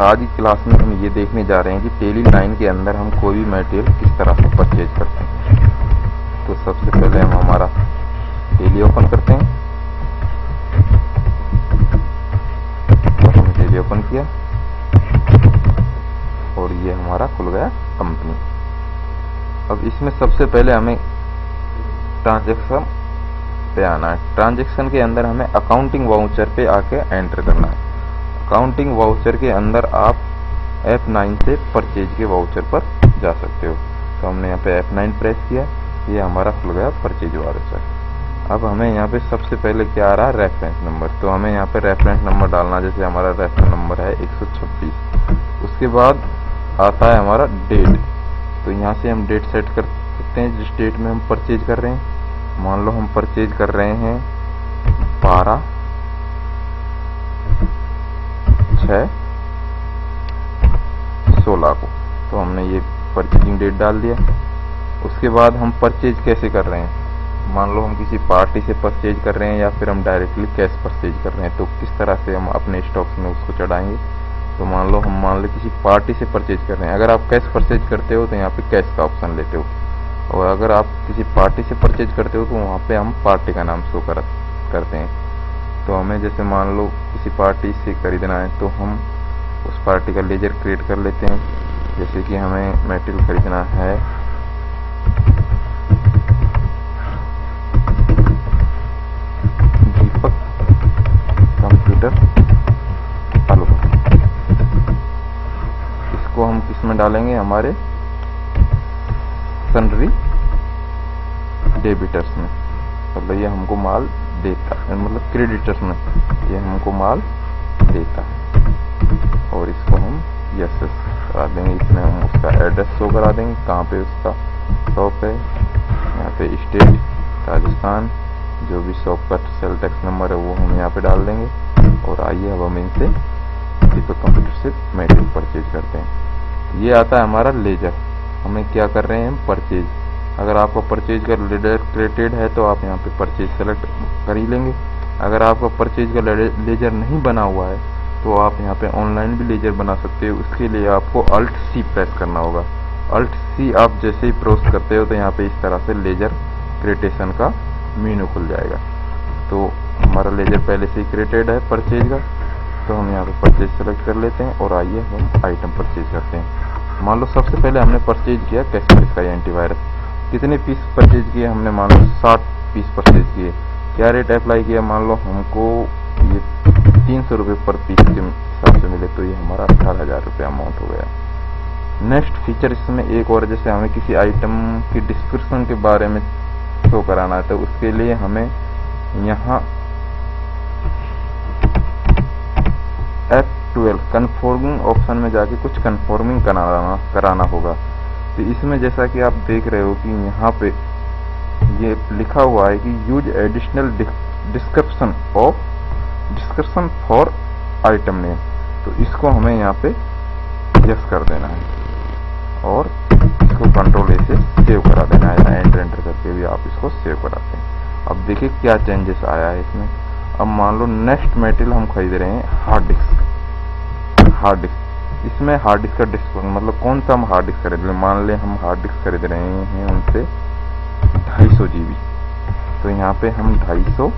आज की क्लास में हम ये देखने जा रहे हैं कि टेली 9 के अंदर हम कोई भी मटेरियल किस तरह से परचेज करते हैं। तो सबसे पहले हम हमारा टेली ओपन करते हैं। तो हमने टेली ओपन किया और ये हमारा खुल गया कंपनी। अब इसमें सबसे पहले हमें ट्रांजैक्शन पे आना है। ट्रांजैक्शन के अंदर हमें अकाउंटिंग वाउचर पे आके एंटर करना है। अकाउंटिंग वाउचर के अंदर आप F9 से परचेज के वाउचर पर जा सकते हो। तो हमने यहाँ पे F9 प्रेस किया, ये हमारा खुल गया परचेज वाउचर। अब हमें यहाँ पे सबसे पहले क्या आ रहा है, रेफरेंस नंबर। तो हमें यहाँ पे रेफरेंस नंबर डालना, जैसे हमारा रेफरेंस नंबर है 126। उसके बाद आता है हमारा डेट। तो यहाँ से हम डेट सेट कर सकते हैं जिस डेट में हम परचेज कर रहे हैं। मान लो हम परचेज कर रहे हैं 12/6/16 को। तो हमने ये परचेजिंग डेट डाल दिया। उसके बाद हम परचेज कैसे कर रहे हैं, मान लो हम किसी पार्टी से परचेज कर रहे हैं या फिर हम डायरेक्टली कैश परचेज कर रहे हैं। तो किस तरह से हम अपने स्टॉक्स में उसको चढ़ाएंगे। तो मान लो किसी पार्टी से परचेज कर रहे हैं। अगर आप कैश परचेज करते हो तो यहाँ पे कैश का ऑप्शन लेते हो, और अगर आप किसी पार्टी से परचेज करते हो तो वहाँ पे हम पार्टी का नाम शो करते हैं। तो हमें जैसे मान लो किसी पार्टी से खरीदना है तो हम उस पार्टी का लेजर क्रिएट कर लेते हैं। जैसे कि हमें मटेरियल खरीदना है दीपक कंप्यूटर तालुका। इसको हम किस में डालेंगे, हमारे सन्ड्री डेबिटर्स में। मतलब ये हमको माल देता है, मतलब क्रेडिटर्स में ये हमको माल देता है। और इसको हम यस करा देंगे। इसमें हम उसका एड्रेस शो करा देंगे, कहाँ पे उसका शॉप है। यहाँ पे स्टेट राजस्थान, जो भी शॉप का सेल टैक्स नंबर है वो हम यहाँ पे डाल देंगे। और आइए अब हम इनसे दीपक कंप्यूटर से मटेरियल परचेज करते हैं। ये आता है हमारा लेजर। हमें क्या कर रहे हैं, हम परचेज। अगर आपका परचेज का लेजर क्रिएटेड है तो आप यहाँ पे परचेज सेलेक्ट कर ही लेंगे। अगर आपका परचेज का लेजर नहीं बना हुआ है तो आप यहाँ पे ऑनलाइन भी लेजर बना सकते हो। उसके लिए आपको Alt C प्रेस करना होगा। Alt C आप जैसे ही प्रेस करते हो तो यहाँ पे इस तरह से लेजर क्रिएटेशन का मेनू खुल जाएगा। तो हमारा लेजर पहले से ही क्रिएटेड है परचेज का, तो हम यहाँ पे परचेज सेलेक्ट कर लेते हैं और आइए हम आइटम परचेज करते हैं। मान लो सबसे पहले हमने परचेज किया कैशप्रेस का एंटीवायरस। कितने पीस परचेज किए हमने, मान लो 60 पीस परचेज किए। क्या रेट अप्लाई किया, मान लो हमको ये 300 रुपये पर पीस के हिसाब से मिले, तो ये हमारा 18,000 रुपये अमाउंट हो गया। नेक्स्ट फीचर इसमें एक और, जैसे हमें किसी आइटम की डिस्क्रिप्शन के बारे में शो कराना है तो उसके लिए हमें यहाँ F12 कन्फर्मिंग ऑप्शन में जाके कुछ कन्फर्मिंग कराना होगा। तो इसमें जैसा कि आप देख रहे हो कि यहाँ पे ये लिखा हुआ है कि use additional description for item name. तो इसको हमें यहाँ पे यस कर देना है और इसको कंट्रोल A से सेव करा देना है, या एंटर करके भी आप इसको सेव कराते हैं। अब देखिए क्या चेंजेस आया है इसमें। अब मान लो नेक्स्ट मटेरियल हम खरीद रहे हैं हार्ड डिस्क। इसमें हार्ड डिस्क का डिस्काउंट, मतलब कौन सा हम हार्ड डिस्क खरीद रहे हैं। मान ले हम हार्ड डिस्क खरीद रहे हैं उनसे 250 GB। तो यहाँ पे हम 250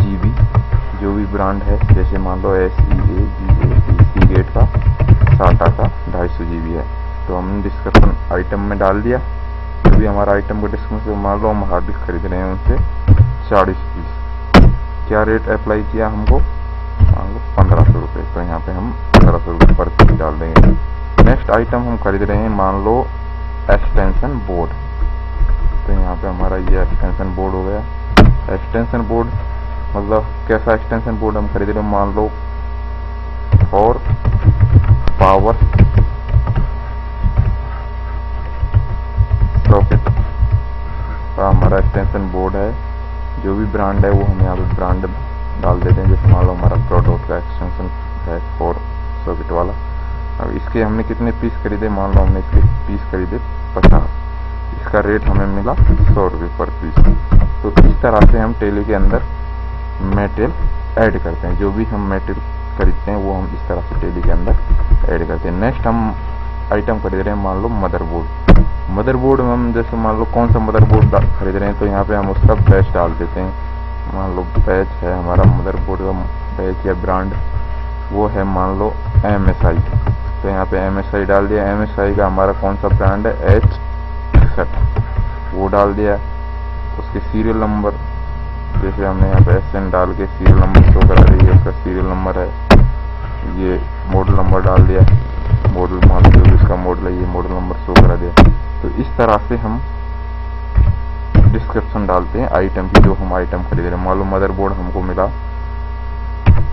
GB जो भी ब्रांड है, जैसे मान लो सीगेट का साटा का 250 GB है, तो हमने डिस्क्रिप्शन आइटम में डाल दिया। जो भी हमारा आइटम का डिस्क्रिप्शन, मान लो हम हार्ड डिस्क खरीद रहे हैं उनसे 40 पीस। क्या रेट अप्लाई किया हमको, मान लो 1500 रुपये। तो यहाँ पे हम 1500 रुपये पर पीस डाल देंगे। नेक्स्ट आइटम हम खरीद रहे हैं, मान लो एक्सटेंशन बोर्ड। तो यहाँ पे हमारा ये एक्सटेंशन बोर्ड हो गया। एक्सटेंशन बोर्ड मतलब कैसा एक्सटेंशन बोर्ड हम खरीद रहे हैं, मान लो फॉर पावर सॉकेट का हमारा एक्सटेंशन बोर्ड है। जो भी ब्रांड है वो हम यहाँ पे ब्रांड डाल देते हैं। जैसे मान लो हमारा प्रोडक्ट का एक्सटेंशन है 4 सॉकेट वाला। अब इसके हमने कितने पीस खरीदे, मान लो हमने इसके पीस खरीदे 50। इसका रेट हमें मिला 100 रुपये पर पीस। तो इस तरह से हम टेली के अंदर मटेरियल ऐड करते हैं। जो भी हम मटेरियल खरीदते हैं वो हम इस तरह से टेली के अंदर ऐड करते हैं। नेक्स्ट हम आइटम खरीद रहे हैं, मान लो मदरबोर्ड। मदरबोर्ड में हम जैसे मान लो कौन सा मदरबोर्ड खरीद रहे हैं, तो यहाँ पे हम उसका बैच डाल देते हैं। मान लो बैच है हमारा मदरबोर्ड का बैच या ब्रांड, वो है मान लो MSI, तो यहाँ पे MSI डाल दिया। MSI का हमारा कौन सा ब्रांड है, H61, वो डाल दिया। उसके सीरियल नंबर जैसे हमने यहाँ पे SN डाल के सीरियल नंबर शो करा रही है, उसका सीरियल नंबर है। ये मॉडल नंबर डाल दिया, मॉडल मान लो जो इसका मॉडल है ये मॉडल नंबर शो करा दिया। तो इस तरह से हम डिस्क्रिप्शन डालते हैं आइटम की, जो हम आइटम खरीद रहे हैं। मान लो मदरबोर्ड हमको मिला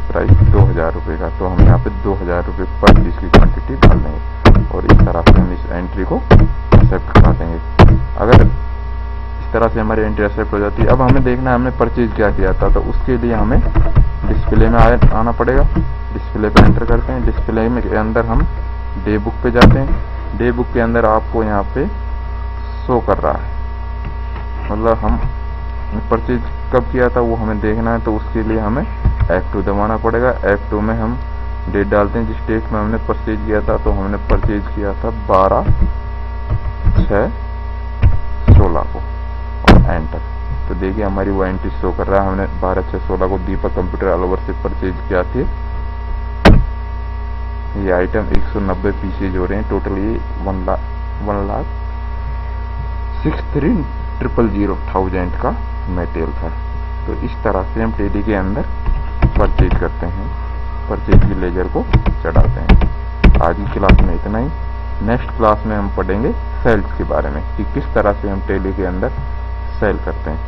प्राइस 2000 रुपये का, तो हम यहाँ पे 2000 रुपये पर पीस की क्वांटिटी डाल देंगे और इस तरह से हम इस एंट्री को एक्सेप्ट करा देंगे। अगर इस तरह से हमारी एंट्री एक्सेप्ट हो जाती है, अब हमें देखना है हमने परचेज क्या किया था, तो उसके लिए हमें डिस्प्ले में आना पड़ेगा। डिस्प्ले पे एंटर करते हैं। डिस्प्ले में के अंदर हम डे बुक पे जाते हैं। डे बुक के अंदर आपको यहाँ पे शो कर रहा है, मतलब हम परचेज कब किया था वो हमें देखना है, तो उसके लिए हमें F2 दबाना पड़ेगा। F2 में हम डेट डालते हैं जिस डेट में हमने परचेज किया था, तो हमने परचेज किया था 12/6/16 को और एंटर। तो देखिए हमारी वो एंट्री शो कर रहा है, हमने 12/6/16 को दीपक कंप्यूटर अलवर से परचेज किया थे। ये आइटम 190 पीसेज हो रहे हैं, टोटल ये 1,63,000 का मटेरियल था। तो इस तरह से हम टेली के अंदर परचेज करते हैं, परचेज की लेजर को चढ़ाते हैं। आज की क्लास में इतना ही। नेक्स्ट क्लास में हम पढ़ेंगे सेल्स के बारे में कि किस तरह से हम टेली के अंदर सेल करते हैं।